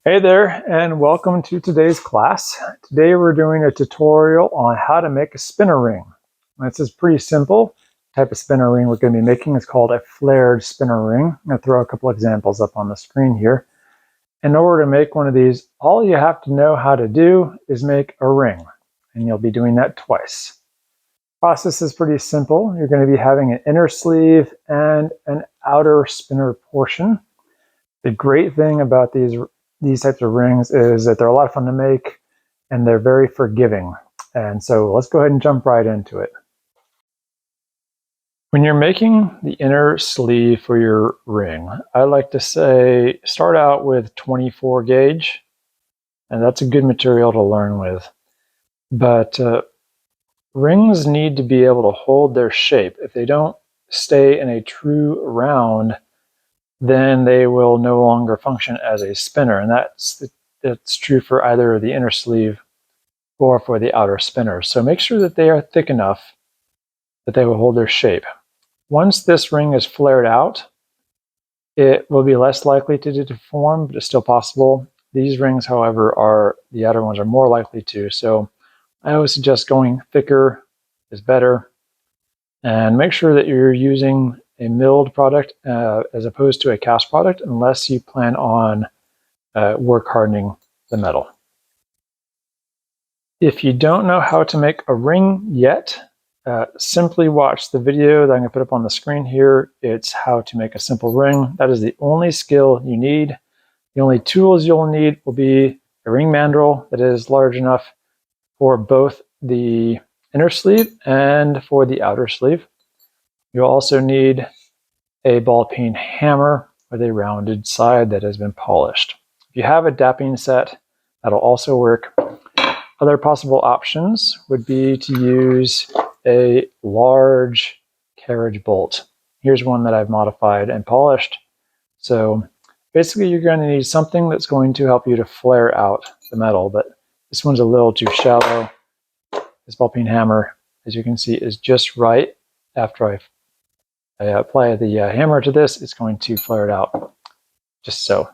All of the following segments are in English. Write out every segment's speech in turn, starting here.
Hey there, and welcome to today's class. Today we're doing a tutorial on how to make a spinner ring. This is pretty simple. The type of spinner ring we're going to be making is called a flared spinner ring. I'm going to throw a couple examples up on the screen here. In order to make one of these, all you have to know how to do is make a ring, and you'll be doing that twice. The process is pretty simple. You're going to be having an inner sleeve and an outer spinner portion. The great thing about these types of rings is that they're a lot of fun to make and they're very forgiving. And so let's go ahead and jump right into it. When you're making the inner sleeve for your ring, I like to say start out with 24 gauge, and that's a good material to learn with. But rings need to be able to hold their shape. If they don't stay in a true round, then they will no longer function as a spinner. And that's true for either the inner sleeve or for the outer spinner. So make sure that they are thick enough that they will hold their shape. Once this ring is flared out, it will be less likely to deform, but it's still possible. These rings, however, the outer ones are more likely to. So I always suggest going thicker is better. And make sure that you're using a milled product as opposed to a cast product, unless you plan on work hardening the metal. If you don't know how to make a ring yet, simply watch the video that I'm going to put up on the screen here. It's how to make a simple ring. That is the only skill you need. The only tools you'll need will be a ring mandrel that is large enough for both the inner sleeve and for the outer sleeve. You'll also need a ball peen hammer with a rounded side that has been polished. If you have a dapping set, that'll also work. Other possible options would be to use a large carriage bolt. Here's one that I've modified and polished. So basically you're going to need something that's going to help you to flare out the metal, but this one's a little too shallow. This ball peen hammer, as you can see, is just right. After I apply the hammer to this, it's going to flare it out, just so.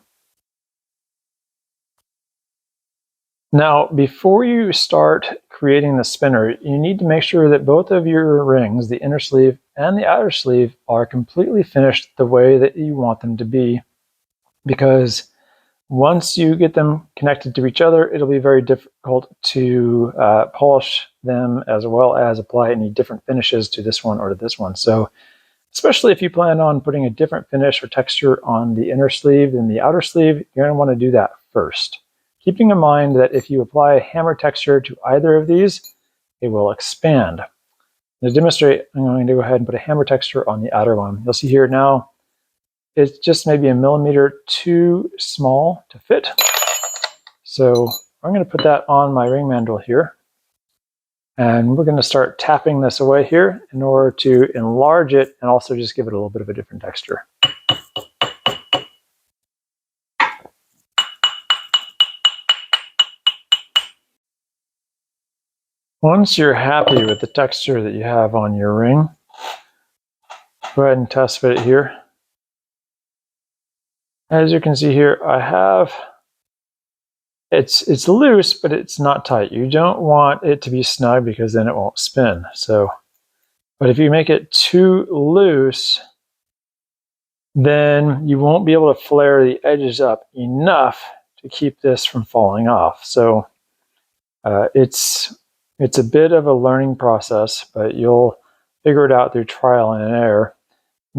Now, before you start creating the spinner, you need to make sure that both of your rings, the inner sleeve and the outer sleeve, are completely finished the way that you want them to be, because once you get them connected to each other, it'll be very difficult to polish them as well as apply any different finishes to this one or to this one. So especially if you plan on putting a different finish or texture on the inner sleeve than the outer sleeve, you're going to want to do that first. Keeping in mind that if you apply a hammer texture to either of these, it will expand. To demonstrate, I'm going to go ahead and put a hammer texture on the outer one. You'll see here now, it's just maybe a millimeter too small to fit. So I'm going to put that on my ring mandrel here. And we're going to start tapping this away here in order to enlarge it and also just give it a little bit of a different texture. Once you're happy with the texture that you have on your ring, go ahead and test fit it here. As you can see here, it's loose, but it's not tight. You don't want it to be snug because then it won't spin. But if you make it too loose, then you won't be able to flare the edges up enough to keep this from falling off. So it's a bit of a learning process, but you'll figure it out through trial and error.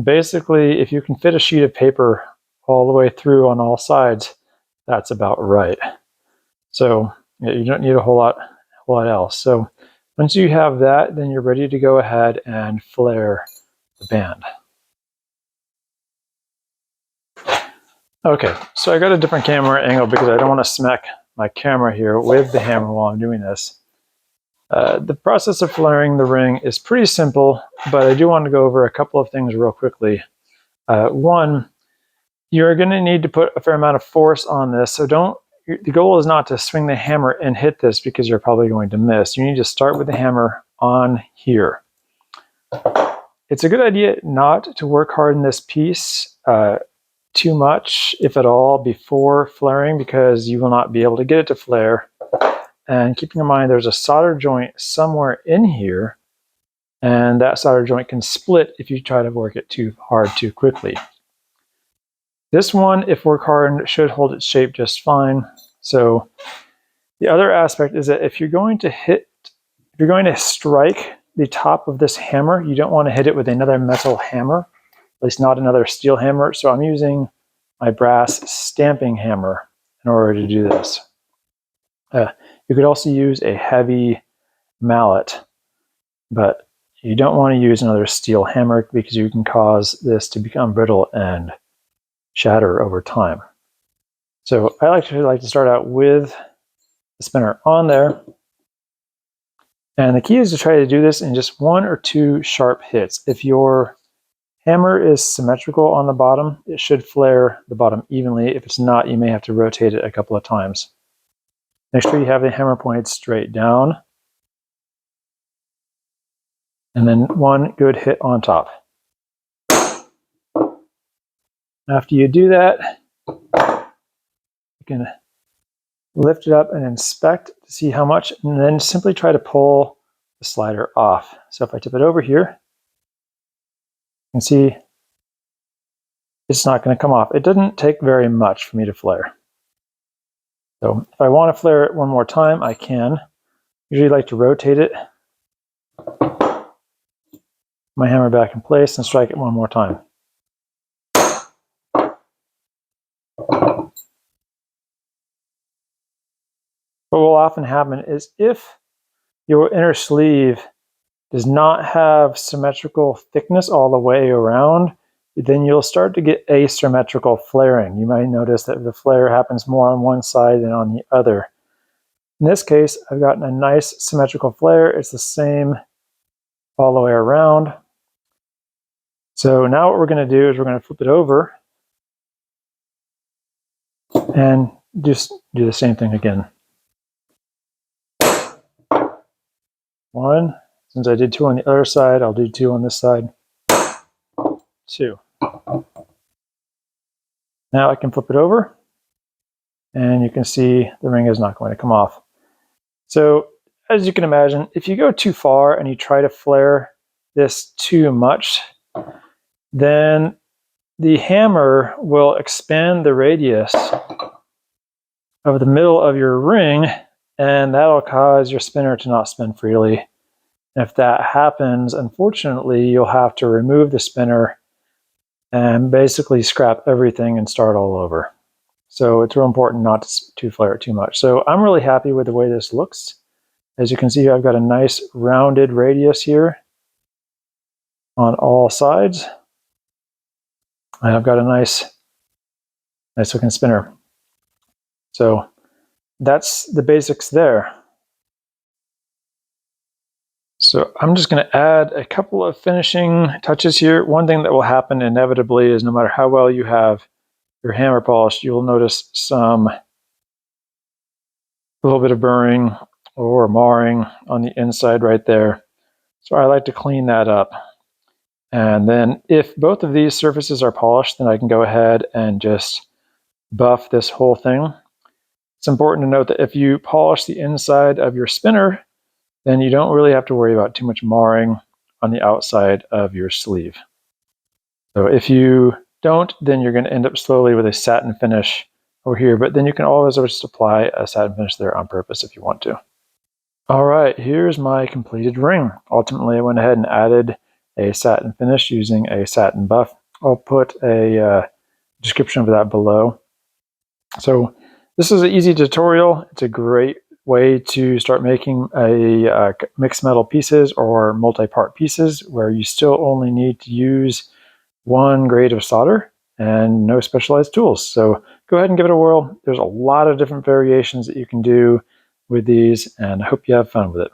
Basically, if you can fit a sheet of paper all the way through on all sides, that's about right. So you don't need a whole lot else. So once you have that, then you're ready to go ahead and flare the band. Okay, so I got a different camera angle because I don't want to smack my camera here with the hammer while I'm doing this. The process of flaring the ring is pretty simple, but I do want to go over a couple of things real quickly. One, you're going to need to put a fair amount of force on this, so the goal is not to swing the hammer and hit this because you're probably going to miss. You need to start with the hammer on here. It's a good idea not to work hard in this piece too much, if at all, before flaring, because you will not be able to get it to flare. And keeping in mind there's a solder joint somewhere in here, and that solder joint can split if you try to work it too hard too quickly. This one, if work hard, should hold its shape just fine. So the other aspect is that if you're going to strike the top of this hammer, you don't want to hit it with another metal hammer, at least not another steel hammer. So I'm using my brass stamping hammer in order to do this. You could also use a heavy mallet, but you don't want to use another steel hammer because you can cause this to become brittle and shatter over time. So I like to start out with the spinner on there. And the key is to try to do this in just 1 or 2 sharp hits. If your hammer is symmetrical on the bottom, it should flare the bottom evenly. If it's not, you may have to rotate it a couple of times. Make sure you have the hammer pointed straight down. And then 1 good hit on top. After you do that, you can lift it up and inspect to see how much, and then simply try to pull the slider off. So if I tip it over here, you can see it's not going to come off. It doesn't take very much for me to flare. So if I want to flare it one more time, I can. Usually like to rotate it, my hammer back in place, and strike it one more time. What will often happen is if your inner sleeve does not have symmetrical thickness all the way around, then you'll start to get asymmetrical flaring. You might notice that the flare happens more on one side than on the other. In this case, I've gotten a nice symmetrical flare. It's the same all the way around. So now what we're going to do is we're going to flip it over and just do the same thing again. 1, since I did 2 on the other side, I'll do 2 on this side. 2. Now I can flip it over, and you can see the ring is not going to come off. So as you can imagine, if you go too far and you try to flare this too much, then the hammer will expand the radius of the middle of your ring, and that'll cause your spinner to not spin freely. If that happens, unfortunately, you'll have to remove the spinner and basically scrap everything and start all over. So it's real important not to flare it too much. So I'm really happy with the way this looks. As you can see, I've got a nice rounded radius here on all sides. And I've got a nice looking spinner. So that's the basics there. So I'm just going to add a couple of finishing touches here. One thing that will happen inevitably is no matter how well you have your hammer polished, you'll notice a little bit of burring or marring on the inside right there. So I like to clean that up. And then if both of these surfaces are polished, then I can go ahead and just buff this whole thing. It's important to note that if you polish the inside of your spinner, then you don't really have to worry about too much marring on the outside of your sleeve. So if you don't, then you're going to end up slowly with a satin finish over here, but then you can always just apply a satin finish there on purpose if you want to. All right, here's my completed ring. Ultimately, I went ahead and added a satin finish using a satin buff. I'll put a description of that below. So this is an easy tutorial. It's a great way to start making a mixed metal pieces or multi-part pieces where you still only need to use 1 grade of solder and no specialized tools. So go ahead and give it a whirl. There's a lot of different variations that you can do with these, and I hope you have fun with it.